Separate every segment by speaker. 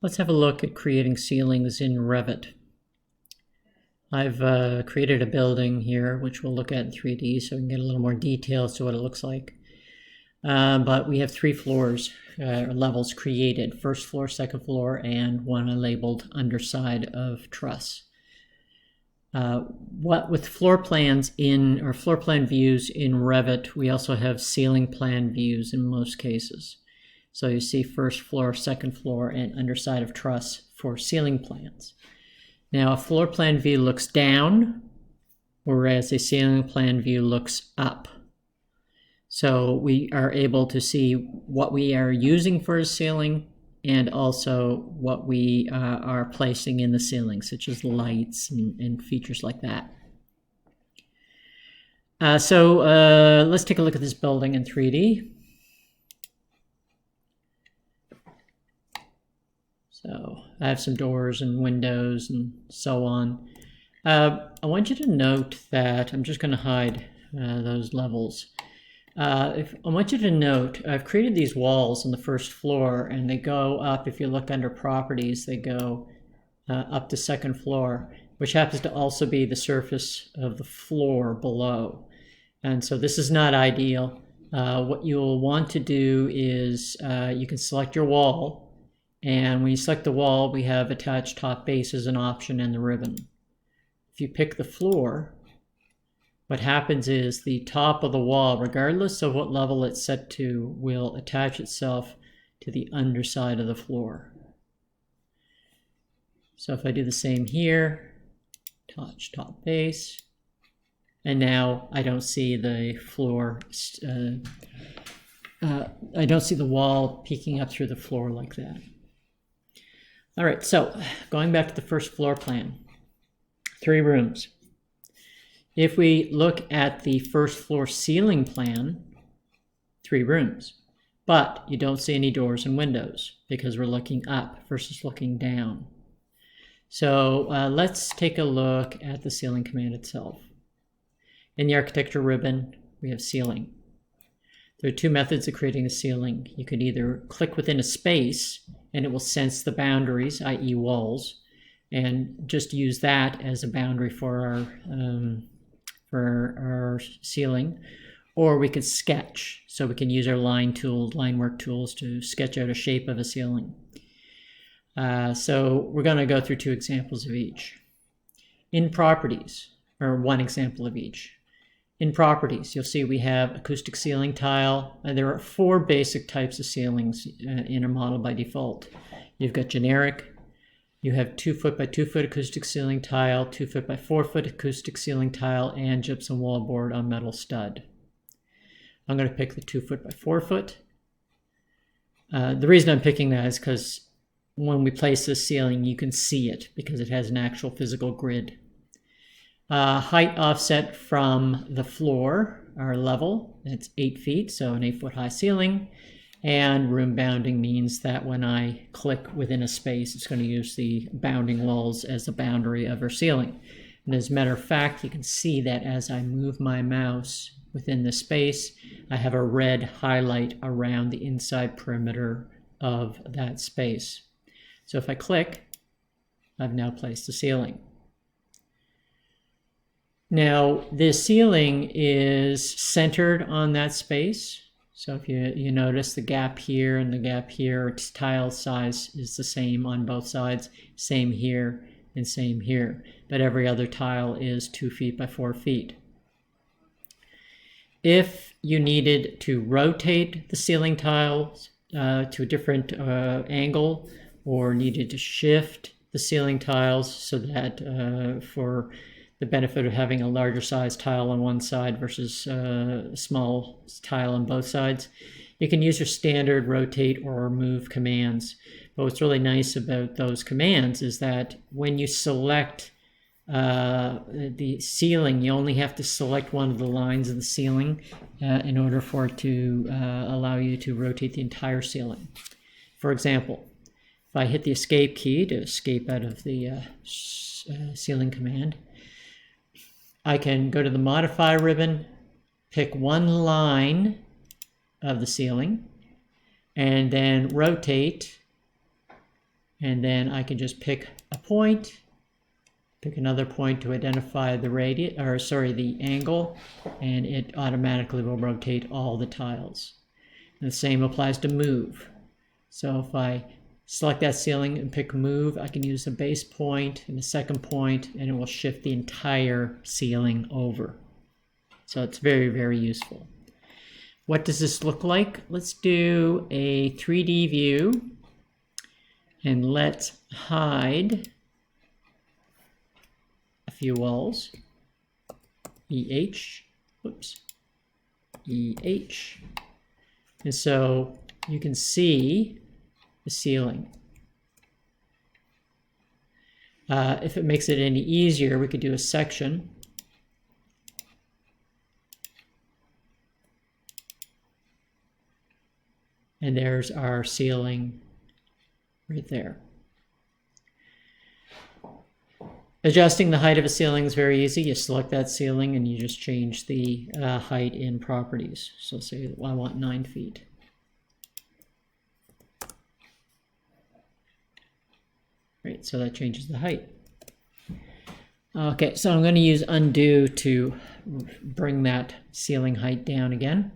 Speaker 1: Let's have a look at creating ceilings in Revit. I've created a building here, which we'll look at in 3D so we can get a little more detail as to what it looks like. But we have 3 floors, levels created, first floor, second floor, and one I labeled underside of truss. With floor plans or floor plan views in Revit, we also have ceiling plan views in most cases. So you see first floor, second floor, and underside of truss for ceiling plans. Now a floor plan view looks down, whereas a ceiling plan view looks up. So we are able to see what we are using for a ceiling and also what we are placing in the ceiling, such as lights and features like that. Let's take a look at this building in 3D. So I have some doors and windows and so on. I want you to note that I'm just going to hide those levels. I want you to note I've created these walls on the first floor, and they go up. If you look under properties, they go up to second floor, which happens to also be the surface of the floor below. And so this is not ideal. What you'll want to do is you can select your wall. And when you select the wall, we have attach top base as an option and the ribbon. If you pick the floor, what happens is the top of the wall, regardless of what level it's set to, will attach itself to the underside of the floor. So if I do the same here, touch top base, and now I don't see the floor, I don't see the wall peeking up through the floor like that. All right, so going back to the first floor plan, 3 rooms. If we look at the first floor ceiling plan, 3 rooms, but you don't see any doors and windows because we're looking up versus looking down. So let's take a look at the ceiling command itself. In the architecture ribbon, we have ceiling. There are 2 methods of creating a ceiling. You could either click within a space and it will sense the boundaries, i.e. walls, and just use that as a boundary for our ceiling. Or we could sketch, so we can use our line work tools to sketch out a shape of a ceiling. So we're going to go through 2 examples of each. In properties, or 1 example of each. In properties, you'll see we have acoustic ceiling tile. There are 4 basic types of ceilings in a model by default. You've got generic, you have 2 foot by 2 foot acoustic ceiling tile, 2 foot by 4 foot acoustic ceiling tile, and gypsum wallboard on metal stud. I'm going to pick the 2 foot by 4 foot. The reason I'm picking that is because when we place this ceiling, you can see it because it has an actual physical grid. Height offset from the floor, our level, that's 8 feet, so an 8-foot high ceiling. And room bounding means that when I click within a space, it's going to use the bounding walls as the boundary of our ceiling. And as a matter of fact, you can see that as I move my mouse within the space, I have a red highlight around the inside perimeter of that space. So if I click, I've now placed the ceiling. Now, the ceiling is centered on that space. So if you notice the gap here and the gap here, its tile size is the same on both sides, same here and same here. But every other tile is 2 feet by 4 feet. If you needed to rotate the ceiling tiles to a different angle, or needed to shift the ceiling tiles so that for the benefit of having a larger size tile on one side versus a small tile on both sides, you can use your standard rotate or move commands. But what's really nice about those commands is that when you select the ceiling, you only have to select one of the lines of the ceiling in order for it to allow you to rotate the entire ceiling. For example, if I hit the escape key to escape out of the ceiling command, I can go to the modify ribbon, pick one line of the ceiling, and then rotate And then I can just pick a point, pick another point to identify the radius, or sorry, the angle, and it automatically will rotate all the tiles. And the same applies to move. So if I select that ceiling and pick move, I can use the base point and the second point, and it will shift the entire ceiling over. So it's very, very useful. What does this look like? Let's do a 3D view, and let's hide a few walls. EH, whoops, EH. And so you can see the ceiling. If it makes it any easier, we could do a section. And there's our ceiling right there. Adjusting the height of a ceiling is very easy. You select that ceiling and you just change the height in properties. So say I want 9 feet. Right, so that changes the height. Okay, so I'm going to use undo to bring that ceiling height down again.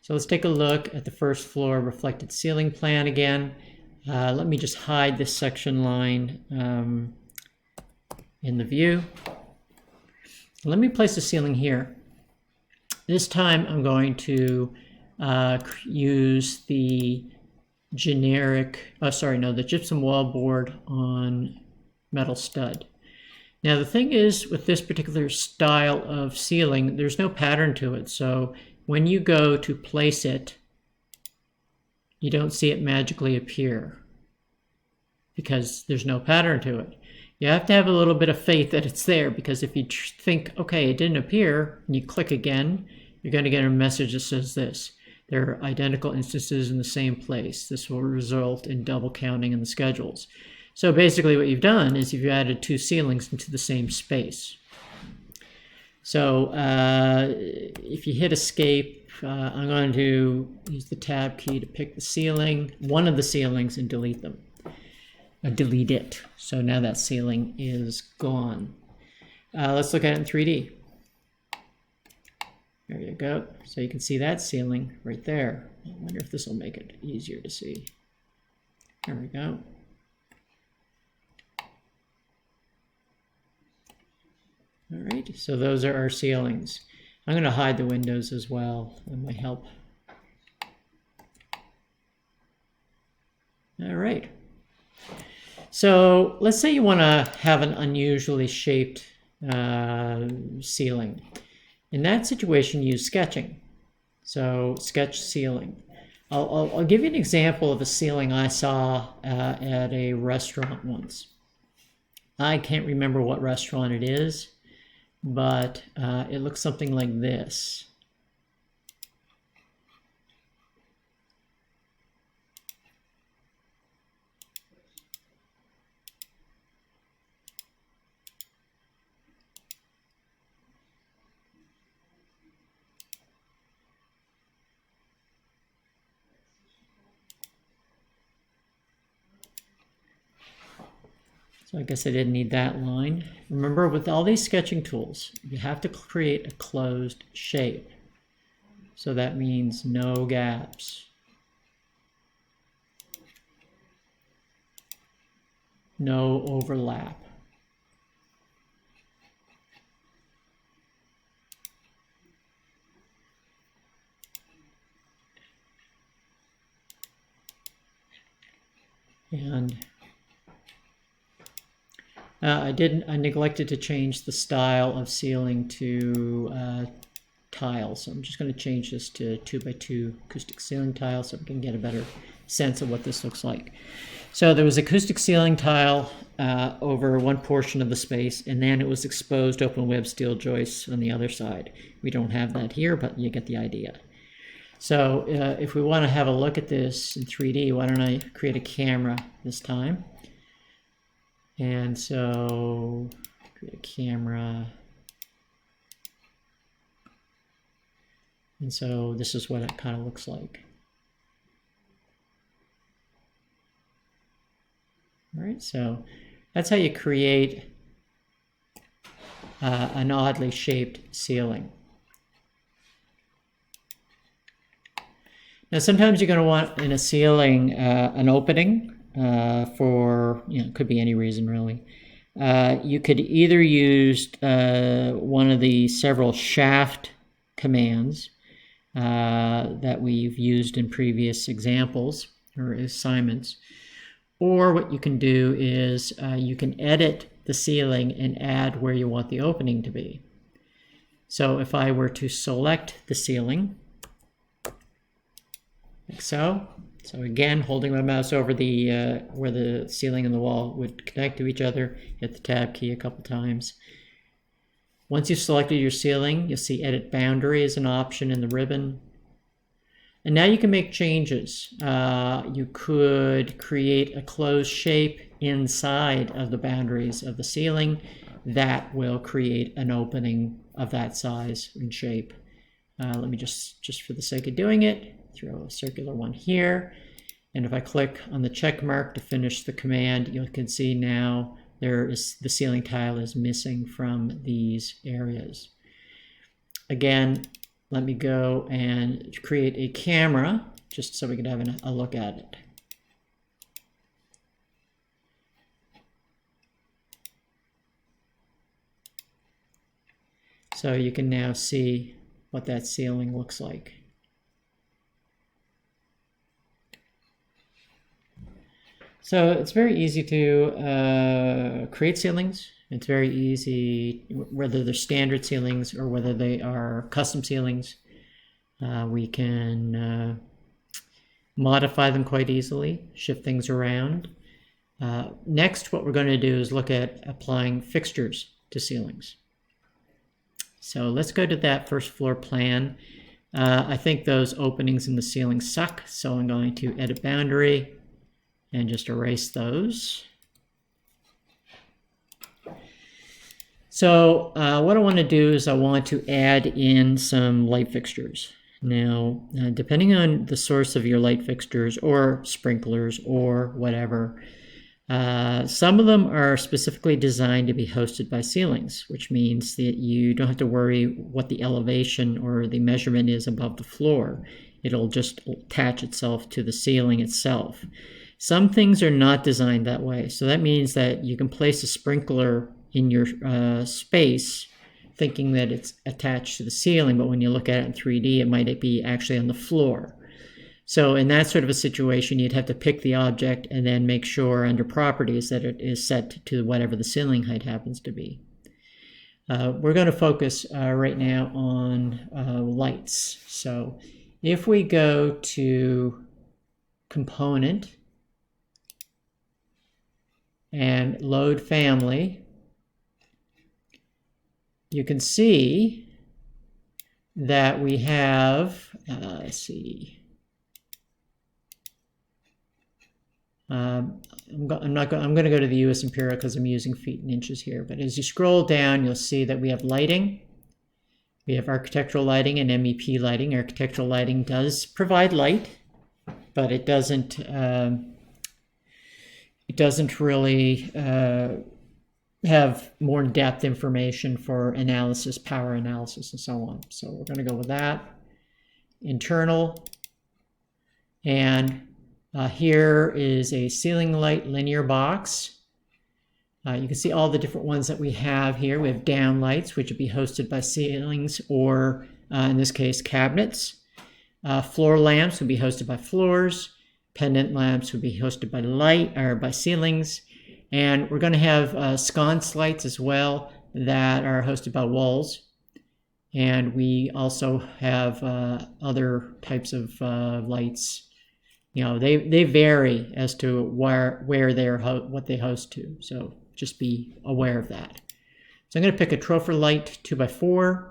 Speaker 1: So let's take a look at the first floor reflected ceiling plan again. Let me just hide this section line in the view. Let me place the ceiling here. This time I'm going to use the generic, the gypsum wall board on metal stud. Now the thing is, with this particular style of ceiling, there's no pattern to it. So when you go to place it, you don't see it magically appear because there's no pattern to it. You have to have a little bit of faith that it's there, because if you think, okay, it didn't appear, and you click again, you're going to get a message that says this. There are identical instances in the same place. This will result in double counting in the schedules. So basically what you've done is you've added 2 ceilings into the same space. So if you hit escape, I'm going to use the tab key to pick the ceiling, one of the ceilings, and delete them. Delete it. So now that ceiling is gone. Let's look at it in 3D. There you go. So you can see that ceiling right there. I wonder if this will make it easier to see. There we go. All right, so those are our ceilings. I'm going to hide the windows as well. That might help. All right. So let's say you want to have an unusually shaped ceiling. In that situation, use sketching. So sketch ceiling. I'll give you an example of a ceiling I saw at a restaurant once. I can't remember what restaurant it is, but it looks something like this. So I guess I didn't need that line. Remember, with all these sketching tools, you have to create a closed shape. So that means no gaps, no overlap. And I neglected to change the style of ceiling to tile. So I'm just going to change this to 2x2 acoustic ceiling tile so we can get a better sense of what this looks like. So there was acoustic ceiling tile over one portion of the space, and then it was exposed open web steel joists on the other side. We don't have that here, but you get the idea. So if we want to have a look at this in 3D, why don't I create a camera this time? And so create a camera. And so this is what it kind of looks like. All right, so that's how you create an oddly shaped ceiling. Now, sometimes you're going to want in a ceiling an opening for, it could be any reason really. You could either use one of the several shaft commands that we've used in previous examples or assignments, or what you can do is you can edit the ceiling and add where you want the opening to be. So if I were to select the ceiling, like so. So again, holding my mouse over the where the ceiling and the wall would connect to each other, hit the tab key a couple times. Once you've selected your ceiling, you'll see Edit Boundary as an option in the ribbon. And now you can make changes. You could create a closed shape inside of the boundaries of the ceiling that will create an opening of that size and shape. Let me just for the sake of doing it, throw a circular one here. And if I click on the check mark to finish the command, you can see now the ceiling tile is missing from these areas. Again, let me go and create a camera just so we can have a look at it. So you can now see what that ceiling looks like. So it's very easy to create ceilings. It's very easy, whether they're standard ceilings or whether they are custom ceilings. We can modify them quite easily, shift things around. Next, what we're going to do is look at applying fixtures to ceilings. So let's go to that first floor plan. I think those openings in the ceiling suck, so I'm going to Edit Boundary and just erase those. So what I want to do is I want to add in some light fixtures. Now, depending on the source of your light fixtures or sprinklers or whatever, some of them are specifically designed to be hosted by ceilings, which means that you don't have to worry what the elevation or the measurement is above the floor. It'll just attach itself to the ceiling itself. Some things are not designed that way. So that means that you can place a sprinkler in your space thinking that it's attached to the ceiling, but when you look at it in 3D, it might be actually on the floor. So in that sort of a situation, you'd have to pick the object and then make sure under properties that it is set to whatever the ceiling height happens to be. We're going to focus right now on lights. So if we go to Component and Load Family, you can see that we have, let's see, I'm going to go to the US Imperial because I'm using feet and inches here. But as you scroll down, you'll see that we have lighting. We have architectural lighting and MEP lighting. Architectural lighting does provide light, but it doesn't really have more in-depth information for analysis, power analysis, and so on. So we're going to go with that. Internal, and here is a ceiling light linear box. You can see all the different ones that we have here. We have down lights, which would be hosted by ceilings or, in this case, cabinets. Floor lamps would be hosted by floors. Pendant lamps would be hosted by by ceilings. And we're going to have sconce lights as well that are hosted by walls. And we also have other types of lights. You know, they vary as to where what they host to. So just be aware of that. So I'm going to pick a Trofer light 2x4,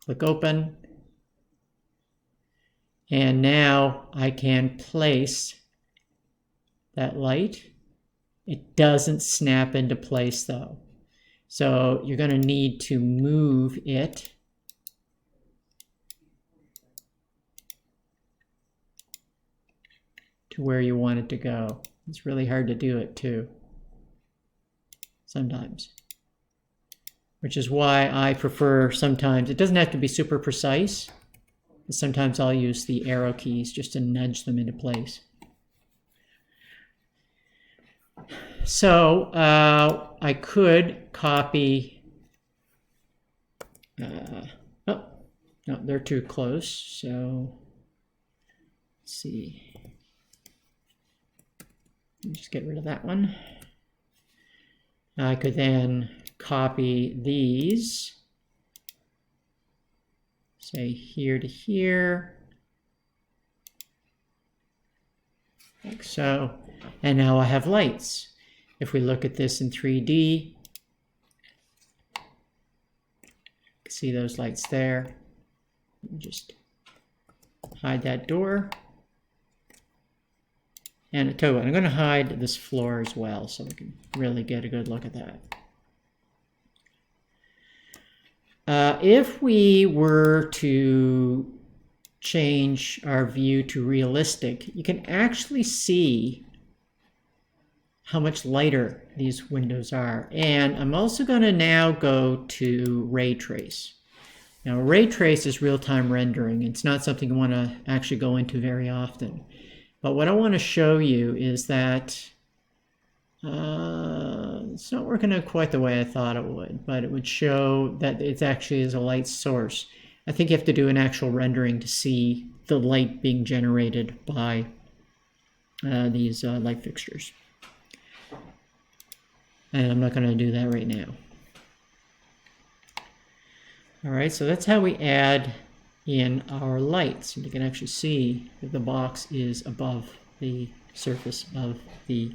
Speaker 1: click open. And now I can place that light. It doesn't snap into place though. So you're going to need to move it to where you want it to go. It's really hard to do it too. sometimes. Which is why I prefer sometimes, it doesn't have to be super precise. Sometimes I'll use the arrow keys just to nudge them into place. So I could copy, oh, no, they're too close. So let's see. Just get rid of that one. I could then copy these, say here to here, like so. And now I have lights. If we look at this in 3D, you can see those lights there. Just hide that door. And I tell you what, I'm going to hide this floor as well so we can really get a good look at that. If we were to change our view to realistic, you can actually see how much lighter these windows are. And I'm also going to now go to ray trace. Now, ray trace is real-time rendering. It's not something you want to actually go into very often. But what I want to show you is that it's not working out quite the way I thought it would, but it would show that it actually is a light source. I think you have to do an actual rendering to see the light being generated by these light fixtures. And I'm not going to do that right now. All right, so that's how we add in our lights. You can actually see that the box is above the surface of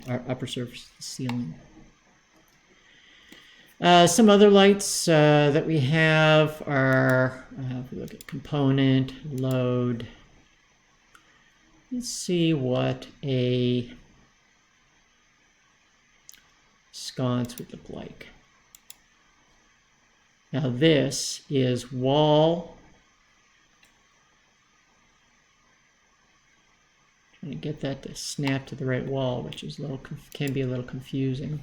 Speaker 1: our upper surface of the ceiling. Some other lights that we have are, if we look at component, load. Let's see what a sconce would look like. Now this is wall. Trying to get that to snap to the right wall, which is can be a little confusing.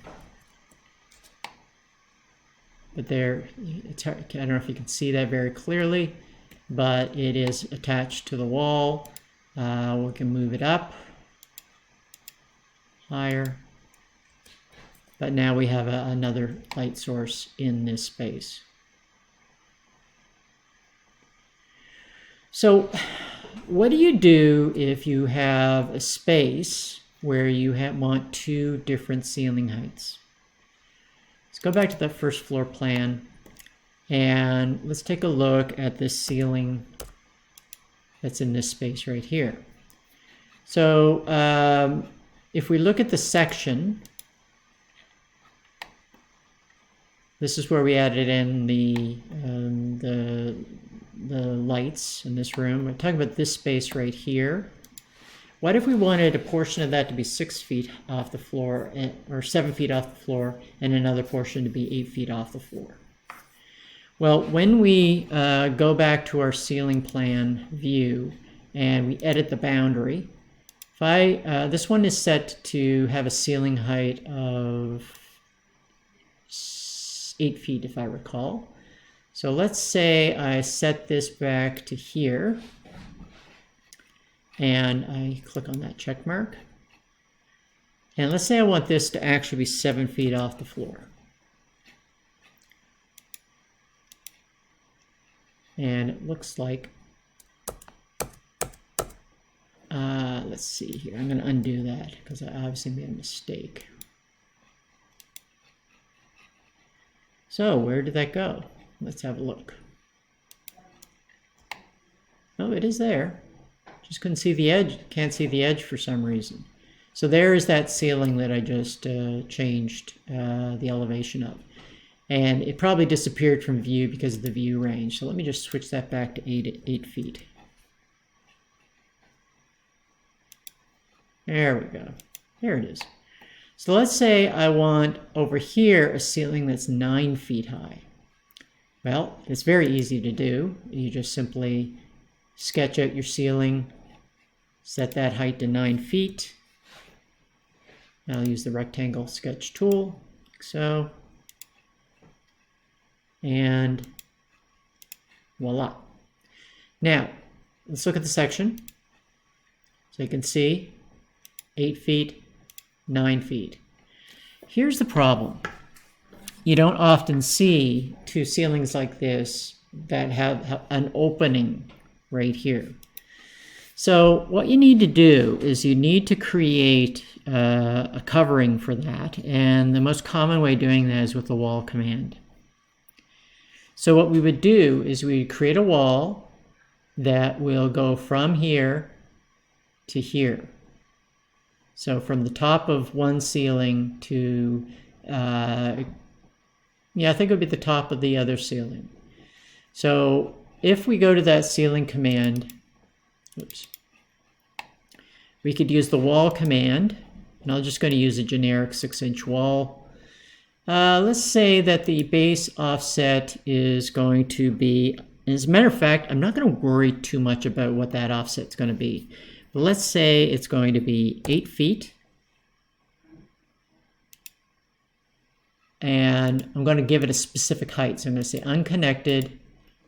Speaker 1: But there, it's hard, I don't know if you can see that very clearly, but it is attached to the wall. We can move it up, higher. But now we have another light source in this space. So what do you do if you have a space where you want two different ceiling heights? Let's go back to that first floor plan and let's take a look at this ceiling that's in this space right here. So if we look at the section, this is where we added in the lights in this room. We're talking about this space right here. What if we wanted a portion of that to be 6 feet off the floor, or 7 feet off the floor, and another portion to be 8 feet off the floor? Well, when we go back to our ceiling plan view and we edit the boundary, if this one is set to have a ceiling height of 8 feet, if I recall. So let's say I set this back to here and I click on that check mark. And let's say I want this to actually be 7 feet off the floor. And it looks like, let's see here, I'm going to undo that because I obviously made a mistake. So where did that go? Let's have a look. Oh, it is there. Just couldn't see the edge. Can't see the edge for some reason. So there is that ceiling that I just changed the elevation of. And it probably disappeared from view because of the view range. So let me just switch that back to 8 feet. There we go. There it is. So let's say I want over here a ceiling that's 9 feet high. Well, it's very easy to do. You just simply sketch out your ceiling, set that height to 9 feet. I'll use the rectangle sketch tool, like so. and voila. Now, let's look at the section. So you can see 8 feet, 9 feet. Here's the problem. You don't often see two ceilings like this that have an opening right here. So what you need to do is you need to create a covering for that, and the most common way of doing that is with the wall command. So what we would do is we create a wall that will go from here to here. So from the top of one ceiling to, I think it would be the top of the other ceiling. So if we go to that ceiling command, we could use the wall command, and I'm just going to use a generic 6-inch wall. Let's say that the base offset is going to be, as a matter of fact, I'm not going to worry too much about what that offset's going to be. But let's say it's going to be 8 feet. And I'm going to give it a specific height. So I'm going to say unconnected,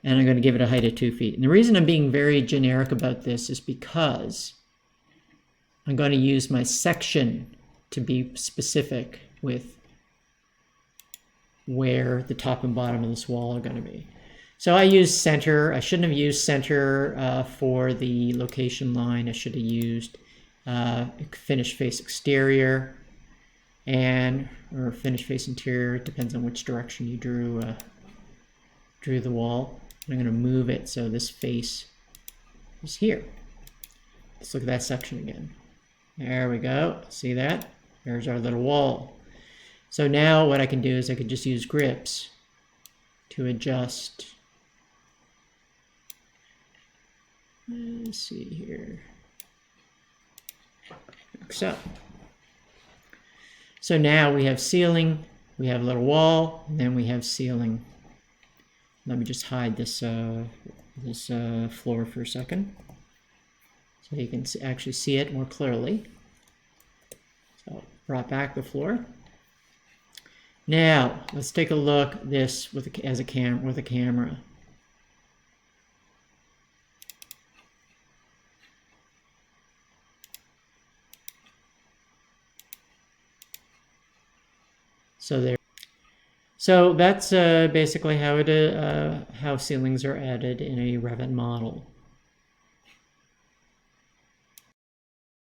Speaker 1: and I'm going to give it a height of 2 feet. And the reason I'm being very generic about this is because I'm going to use my section to be specific with where the top and bottom of this wall are going to be. So I use center. I shouldn't have used center for the location line. I should have used finished face exterior or finished face interior. It depends on which direction you drew the wall. I'm going to move it so this face is here. Let's look at that section again. There we go. See that? There's our little wall. So now what I can do is I could just use grips to adjust. Let's see here. So now we have ceiling, we have a little wall, and then we have ceiling. Let me just hide this floor for a second, so you can actually see it more clearly. So I brought back the floor. Now let's take a look at this with a camera. So that's basically how ceilings are added in a Revit model.